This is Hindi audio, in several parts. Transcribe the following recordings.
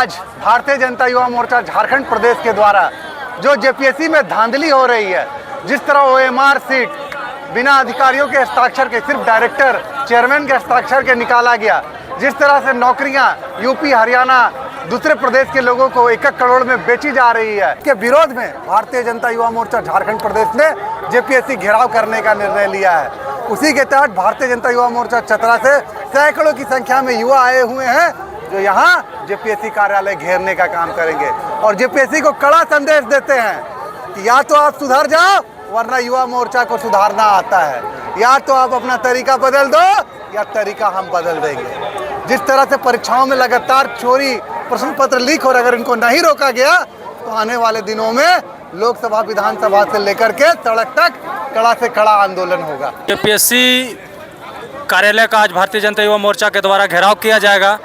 आज भारतीय जनता युवा मोर्चा झारखंड प्रदेश के द्वारा जो जेपीएससी में धांधली हो रही है, जिस तरह ओएमआर सीट बिना अधिकारियों के हस्ताक्षर के, सिर्फ डायरेक्टर चेयरमैन के हस्ताक्षर के निकाला गया, जिस तरह से नौकरियां यूपी हरियाणा दूसरे प्रदेश के लोगों को 1-1 करोड़ में बेची जा रही है, के विरोध में भारतीय जनता युवा मोर्चा झारखंड प्रदेश ने जेपीएससी घेराव करने का निर्णय लिया है। उसी के तहत भारतीय जनता युवा मोर्चा चतरा से सैकड़ों की संख्या में युवा आए हुए हैं जो यहाँ जेपीएससी कार्यालय घेरने का काम करेंगे और जेपीएससी को कड़ा संदेश देते हैं कि या तो आप सुधर जाओ वरना युवा मोर्चा को सुधारना आता है, या तो आप अपना तरीका बदल दो या तरीका हम बदल देंगे। जिस तरह से परीक्षाओं में लगातार चोरी, प्रश्न पत्र लीक हो रहे, अगर इनको नहीं रोका गया तो आने वाले दिनों में लोकसभा विधानसभा से लेकर के सड़क तक कड़ा से कड़ा आंदोलन होगा। जेपीएससी कार्यालय का आज भारतीय जनता युवा मोर्चा के द्वारा घेराव किया जाएगा।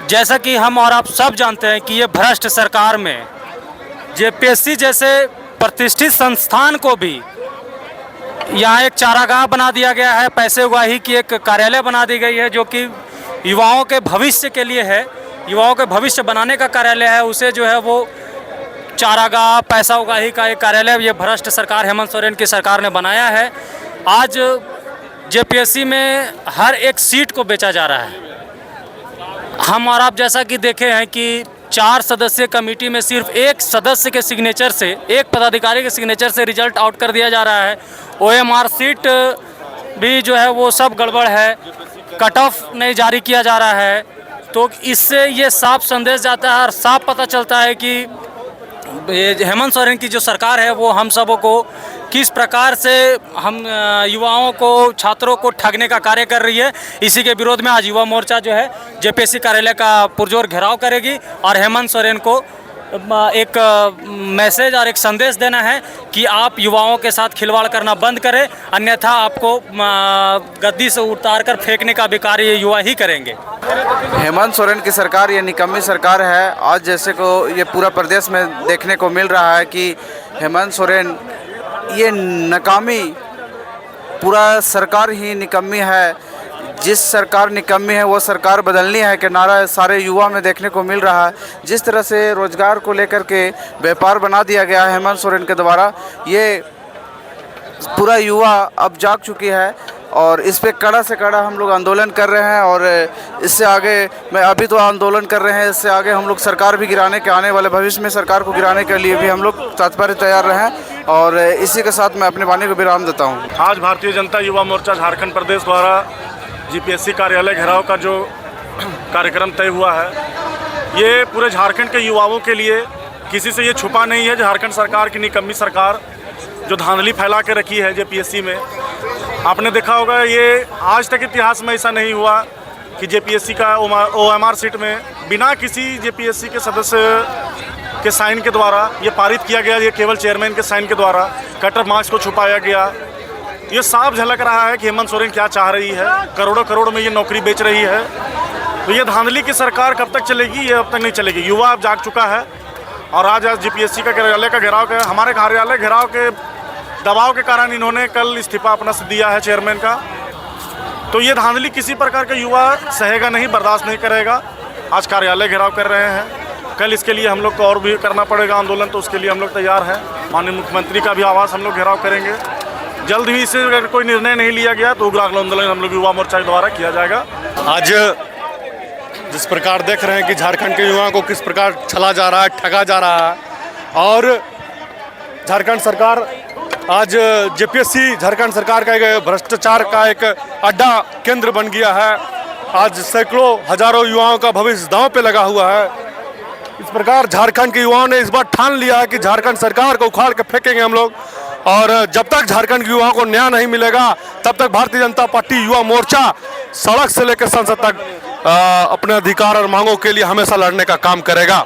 जैसा कि हम और आप सब जानते हैं कि ये भ्रष्ट सरकार में जेपीएससी जैसे प्रतिष्ठित संस्थान को भी यहाँ एक चारागाह बना दिया गया है, पैसे उगाही की एक कार्यालय बना दी गई है जो कि युवाओं के भविष्य के लिए है, युवाओं के भविष्य बनाने का कार्यालय है। उसे जो है वो चारागाह, पैसा उगाही का एक कार्यालय ये भ्रष्ट सरकार हेमंत सोरेन की सरकार ने बनाया है। आज जेपीएससी में हर एक सीट को बेचा जा रहा है। हम और आप जैसा कि देखे हैं कि 4 सदस्यीय कमेटी में सिर्फ एक सदस्य के सिग्नेचर से, एक पदाधिकारी के सिग्नेचर से रिजल्ट आउट कर दिया जा रहा है। ओएमआर सीट भी जो है वो सब गड़बड़ है, कट ऑफ नहीं जारी किया जा रहा है। तो इससे ये साफ संदेश जाता है और साफ पता चलता है कि हेमंत सोरेन की जो सरकार है वो हम सबों को किस प्रकार से हम युवाओं को, छात्रों को ठगने का कार्य कर रही है। इसी के विरोध में आज युवा मोर्चा जो है जेपीएससी कार्यालय का पुरजोर घेराव करेगी और हेमंत सोरेन को एक मैसेज और एक संदेश देना है कि आप युवाओं के साथ खिलवाड़ करना बंद करें, अन्यथा आपको गद्दी से उतार कर फेंकने का भी कार्य युवा ही करेंगे। हेमंत सोरेन की सरकार ये निकम्मी सरकार है। आज जैसे को ये पूरा प्रदेश में देखने को मिल रहा है कि हेमंत सोरेन ये नाकामी, पूरा सरकार ही निकम्मी है। जिस सरकार निकम्मी है वो सरकार बदलनी है कि नारा सारे युवा में देखने को मिल रहा है। जिस तरह से रोजगार को लेकर के व्यापार बना दिया गया है हेमंत सोरेन के द्वारा, ये पूरा युवा अब जाग चुकी है और इस पे कड़ा से कड़ा हम लोग आंदोलन कर रहे हैं। और इससे आगे मैं अभी तो आंदोलन कर रहे हैं, इससे आगे हम लोग सरकार भी गिराने के, आने वाले भविष्य में सरकार को गिराने के लिए भी हम लोग तत्पर तैयार रहें। और इसी के साथ मैं अपने वाणी को विराम देता हूँ। आज भारतीय जनता युवा मोर्चा झारखंड प्रदेश द्वारा जीपीएससी कार्यालय घेराव का जो कार्यक्रम तय हुआ है, ये पूरे झारखंड के युवाओं के लिए, किसी से ये छुपा नहीं है। झारखंड सरकार की निकम्मी सरकार जो धांधली फैला के रखी है जेपीएससी में, आपने देखा होगा ये आज तक इतिहास में ऐसा नहीं हुआ कि जेपीएससी का ओएमआर सीट में बिना किसी जेपीएससी के सदस्य के साइन के द्वारा ये पारित किया गया। ये केवल चेयरमैन के साइन के द्वारा कट ऑफ मार्क्स को छुपाया गया। ये साफ झलक रहा है कि हेमंत सोरेन क्या चाह रही है, करोड़ों करोड़ में ये नौकरी बेच रही है। तो ये धांधली की सरकार कब तक चलेगी? ये अब तक नहीं चलेगी। युवा अब जाग चुका है और आज जीपीएससी का कार्यालय का घेराव कर, हमारे कार्यालय घेराव के दबाव के कारण इन्होंने कल इस्तीफा अपना दिया है चेयरमैन का। तो ये धांधली किसी प्रकार का युवा सहेगा नहीं, बर्दाश्त नहीं करेगा। आज कार्यालय घेराव कर रहे हैं, कल इसके लिए हम लोग को और भी करना पड़ेगा आंदोलन, तो उसके लिए हम लोग तैयार हैं। माननीय मुख्यमंत्री का भी आवास हम लोग घेराव करेंगे। जल्द ही इससे अगर कोई निर्णय नहीं लिया गया तो उग्र आंदोलन हम लोग युवा मोर्चा द्वारा किया जाएगा। आज जिस प्रकार देख रहे हैं कि झारखंड के युवाओं को किस प्रकार छला जा रहा है, ठगा जा रहा है, और झारखंड सरकार आज जेपीएससी झारखंड सरकार का एक भ्रष्टाचार का एक अड्डा केंद्र बन गया है। आज सैकड़ों हजारों युवाओं का भविष्य दांव पे लगा हुआ है। इस प्रकार झारखंड के युवाओं ने इस बार ठान लिया है कि झारखंड सरकार को उखाड़ के फेंकेंगे हम लोग। और जब तक झारखंड के युवाओं को न्याय नहीं मिलेगा तब तक भारतीय जनता पार्टी युवा मोर्चा सड़क से लेकर संसद तक अपने अधिकार और मांगों के लिए हमेशा लड़ने का काम करेगा।